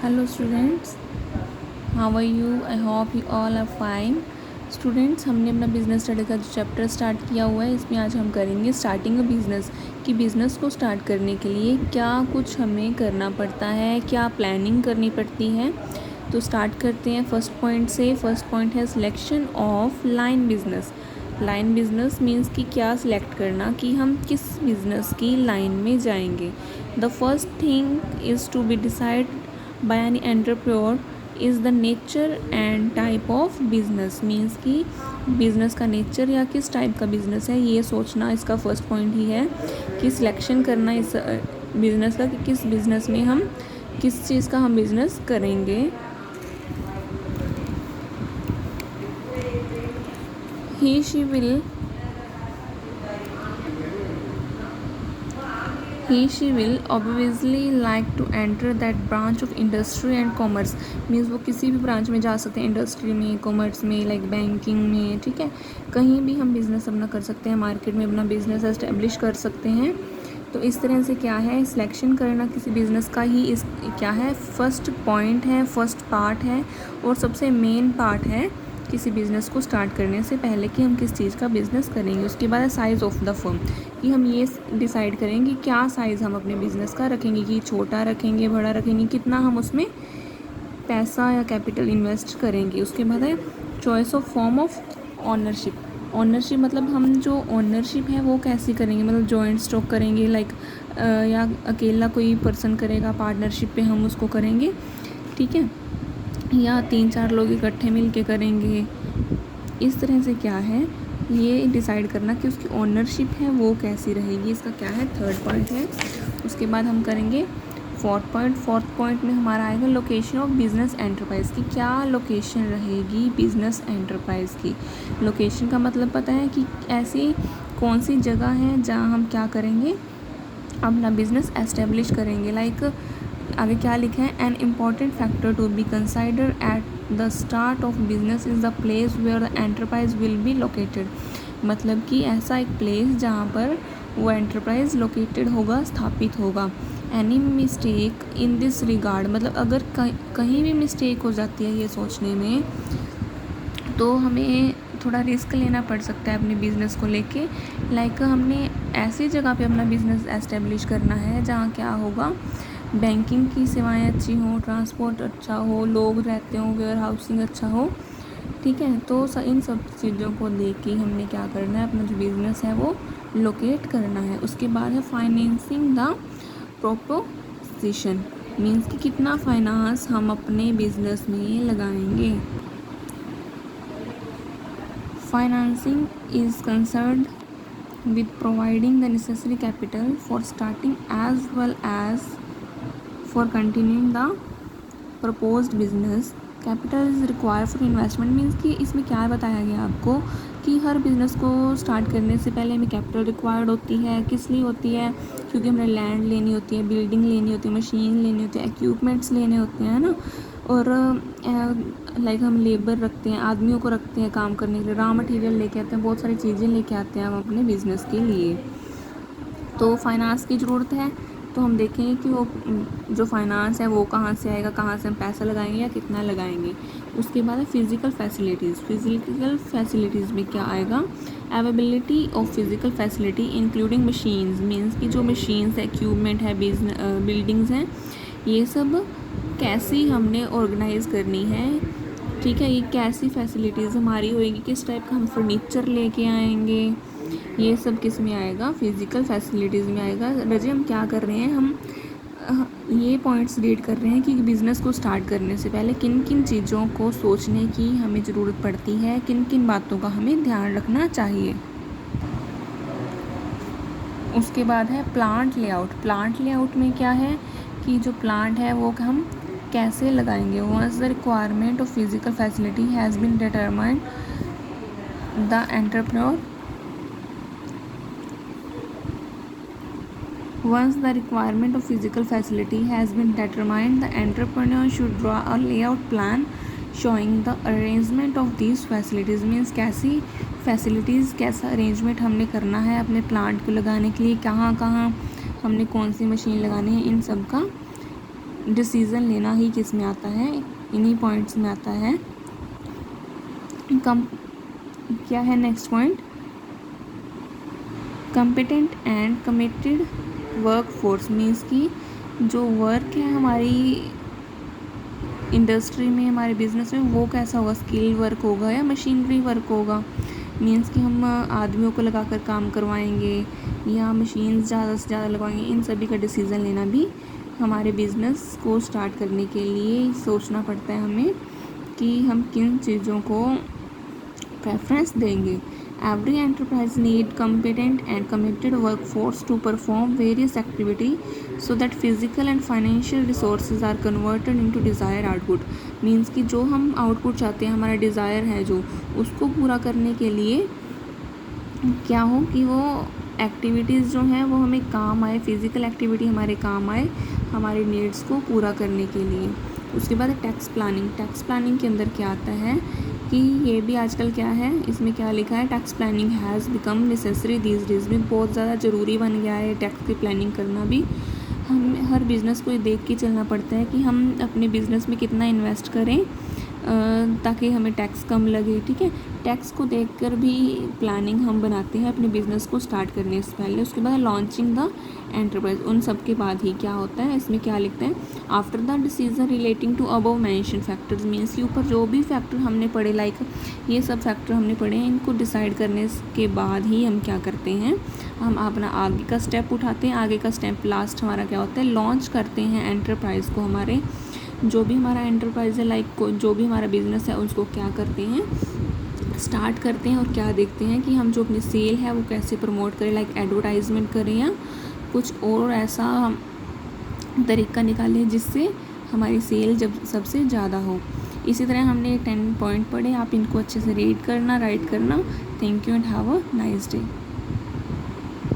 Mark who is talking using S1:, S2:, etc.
S1: Hello students, how are you? I hope you all are fine. Students, हमने अपना business study का जो chapter start किया हुआ है, इसमें आज हम करेंगे स्टार्टिंग अ बिज़नेस कि बिज़नेस को स्टार्ट करने के लिए क्या कुछ हमें करना पड़ता है, क्या प्लानिंग करनी पड़ती है। तो स्टार्ट करते हैं फर्स्ट पॉइंट से। फर्स्ट पॉइंट है selection of line business. Line business means कि क्या सिलेक्ट करना कि हम किस बिज़नेस की लाइन में जाएंगे। The first thing is to be decide by any entrepreneur is the nature and type of business. Means कि बिज़नेस का नेचर या किस टाइप का बिज़नेस है, ये सोचना इसका फर्स्ट पॉइंट ही है कि सिलेक्शन करना इस बिज़नेस का कि किस बिज़नेस में हम किस चीज़ का हम बिज़नेस करेंगे। She will obviously like to enter that branch of industry and commerce। Means वो किसी भी ब्रांच में जा सकते हैं, इंडस्ट्री में, कॉमर्स में, लाइक बैंकिंग में, ठीक है, कहीं भी हम बिज़नेस अपना कर सकते हैं, मार्केट में अपना बिज़नेस एस्टेब्लिश कर सकते हैं। तो इस तरह से क्या है, सिलेक्शन करना किसी बिज़नेस का ही इस क्या है, फर्स्ट पॉइंट है, फर्स्ट पार्ट है और सबसे मेन पार्ट है किसी बिज़नेस को स्टार्ट करने से पहले कि हम किस चीज़ का बिज़नेस करेंगे। उसके बाद है साइज़ ऑफ द फर्म कि हम ये डिसाइड करेंगे क्या साइज़ हम अपने बिज़नेस का रखेंगे, कि छोटा रखेंगे, बड़ा रखेंगे, कितना हम उसमें पैसा या कैपिटल इन्वेस्ट करेंगे। उसके बाद है choice of form of ownership. Ownership मतलब हम जो ऑनरशिप है वो कैसी करेंगे, मतलब जॉइंट स्टॉक करेंगे, लाइक या अकेला कोई पर्सन करेगा, पार्टनरशिप पे हम उसको करेंगे, ठीक है, या 3-4 लोग इकट्ठे मिल के करेंगे। इस तरह से क्या है ये डिसाइड करना कि उसकी ओनरशिप है वो कैसी रहेगी, इसका क्या है, थर्ड पॉइंट है। उसके बाद हम करेंगे फोर्थ पॉइंट। फोर्थ पॉइंट में हमारा आएगा लोकेशन ऑफ बिज़नेस एंटरप्राइज़ की, क्या लोकेशन रहेगी बिज़नेस एंटरप्राइज़ की। लोकेशन का मतलब पता है कि ऐसी कौन सी जगह है जहाँ हम क्या करेंगे, अपना बिज़नेस एस्टेब्लिश करेंगे। लाइक आगे क्या लिखा है, an important factor to be consider at the start of business is the place where the enterprise will be located. मतलब कि ऐसा एक प्लेस जहाँ पर वो एंटरप्राइज लोकेटेड होगा, स्थापित होगा। Any mistake in this regard, मतलब अगर कहीं भी मिस्टेक हो जाती है ये सोचने में, तो हमें थोड़ा रिस्क लेना पड़ सकता है अपने बिज़नेस को लेके। लाइक हमने ऐसी जगह पे अपना बिज़नेस एस्टेब्लिश करना है जहाँ क्या होगा, बैंकिंग की सेवाएं अच्छी हो, ट्रांसपोर्ट अच्छा हो, लोग रहते हों, वेयर हाउसिंग अच्छा हो, ठीक है। तो इन सब चीज़ों को देख के हमने क्या करना है, अपना जो बिज़नेस है वो लोकेट करना है। उसके बाद है फाइनेंसिंग द प्रोपोजिशन। मीन्स कि कितना फाइनेंस हम अपने बिज़नेस में लगाएंगे। Financing is concerned with providing the necessary capital for starting as well as for continuing the proposed business। Capital is required for investment. Means कि इसमें क्या बताया गया आपको कि हर बिज़नेस को स्टार्ट करने से पहले हमें कैपिटल रिक्वायर्ड होती है। किस लिए होती है, क्योंकि हमें लैंड लेनी होती है, बिल्डिंग लेनी होती है, मशीन लेनी होती है, इक्विपमेंट्स लेने होते हैं ना, और लाइक हम लेबर रखते हैं, आदमियों को रखते हैं काम करने के लिए, रॉ मटेरियल लेके आते हैं, बहुत सारी चीज़ें लेके आते हैं हम अपने बिज़नेस के लिए। तो फाइनेंस की ज़रूरत है। तो हम देखेंगे कि वो जो फाइनेंस है वो कहाँ से आएगा, कहाँ से हम पैसा लगाएंगे या कितना लगाएंगे। उसके बाद है फिज़िकल फैसिलिटीज़। फिज़िकल फैसिलिटीज़ में क्या आएगा, availability of physical facility including machines. Means कि जो मशीन्स है, इक्विपमेंट है, बिल्डिंग्स हैं, ये सब कैसी हमने ऑर्गेनाइज़ करनी है, ठीक है। ये कैसी फैसिलिटीज़ हमारी होएगी, किस टाइप का हम फर्नीचर लेके आएंगे, ये सब किस में आएगा, फिज़िकल फैसिलिटीज़ में आएगा। रजे हम क्या कर रहे हैं, हम ये पॉइंट्स रीड कर रहे हैं कि बिज़नेस को स्टार्ट करने से पहले किन किन चीज़ों को सोचने की हमें ज़रूरत पड़ती है, किन किन बातों का हमें ध्यान रखना चाहिए। उसके बाद है प्लांट लेआउट। प्लांट लेआउट में क्या है कि जो प्लांट है वो हम कैसे लगाएंगे। Once the requirement of physical facility has been determined the entrepreneur Once the requirement of physical facility has been determined, the entrepreneur should draw a layout plan showing the arrangement of these facilities। Means कैसी facilities, कैसा arrangement हमने करना है अपने plant को लगाने के लिए, कहाँ कहाँ हमने कौन सी मशीन लगानी है, इन सब का डिसीज़न लेना ही किस में आता है, इन्हीं पॉइंट्स में आता है। क्या है next point, competent and committed work force, means कि जो वर्क है हमारी इंडस्ट्री में, हमारे बिजनेस में, वो कैसा होगा, स्किल वर्क होगा या मशीनरी वर्क होगा। मीन्स कि हम आदमियों को लगाकर काम करवाएंगे या मशीन्स ज़्यादा से ज़्यादा लगवाएंगे, इन सभी का डिसीज़न लेना भी हमारे बिज़नेस को स्टार्ट करने के लिए सोचना पड़ता है हमें कि हम किन चीज़ों को प्रेफरेंस देंगे। Every enterprise need competent and committed workforce to perform various activities so that physical and financial resources are converted into desired output. Means कि जो हम आउटपुट चाहते हैं, हमारा डिज़ायर है जो, उसको पूरा करने के लिए क्या हो कि वो एक्टिविटीज़ जो हैं वो हमें काम आए, फिज़िकल एक्टिविटी हमारे काम आए हमारे नीड्स को पूरा करने के लिए। उसके बाद टैक्स प्लानिंग। टैक्स प्लानिंग के अंदर क्या आता है कि ये भी आजकल क्या है, इसमें क्या लिखा है, tax planning has become necessary these days, भी बहुत ज़्यादा ज़रूरी बन गया है टैक्स की प्लानिंग करना भी। हम हर बिज़नेस को देख के चलना पड़ता है कि हम अपने बिज़नेस में कितना इन्वेस्ट करें ताकि हमें टैक्स कम लगे, ठीक है। टैक्स को देखकर भी प्लानिंग हम बनाते हैं अपने बिज़नेस को स्टार्ट करने से पहले। उसके बाद लॉन्चिंग द एंटरप्राइज, उन सब के बाद ही क्या होता है, इसमें क्या लिखते हैं, after the decision relating to above mention factors, means के ऊपर जो भी फैक्टर हमने पढ़े, लाइक ये सब फैक्टर हमने पढ़े हैं, इनको डिसाइड करने के बाद ही हम क्या करते हैं, हम अपना आगे का स्टेप उठाते हैं। आगे का स्टेप लास्ट हमारा क्या होता है, लॉन्च करते हैं एंटरप्राइज़ को। हमारे जो भी हमारा एंटरप्राइज़ है, लाइक जो भी हमारा बिज़नेस है, उसको क्या करते हैं, स्टार्ट करते हैं और क्या देखते हैं कि हम जो अपनी सेल है वो कैसे प्रमोट करें, लाइक एडवर्टाइजमेंट करें या कुछ और ऐसा तरीका निकालें जिससे हमारी सेल जब सबसे ज़्यादा हो। इसी तरह हमने 10 पॉइंट पढ़े, आप इनको अच्छे से रीड करना, राइट करना। Thank you and have a nice day.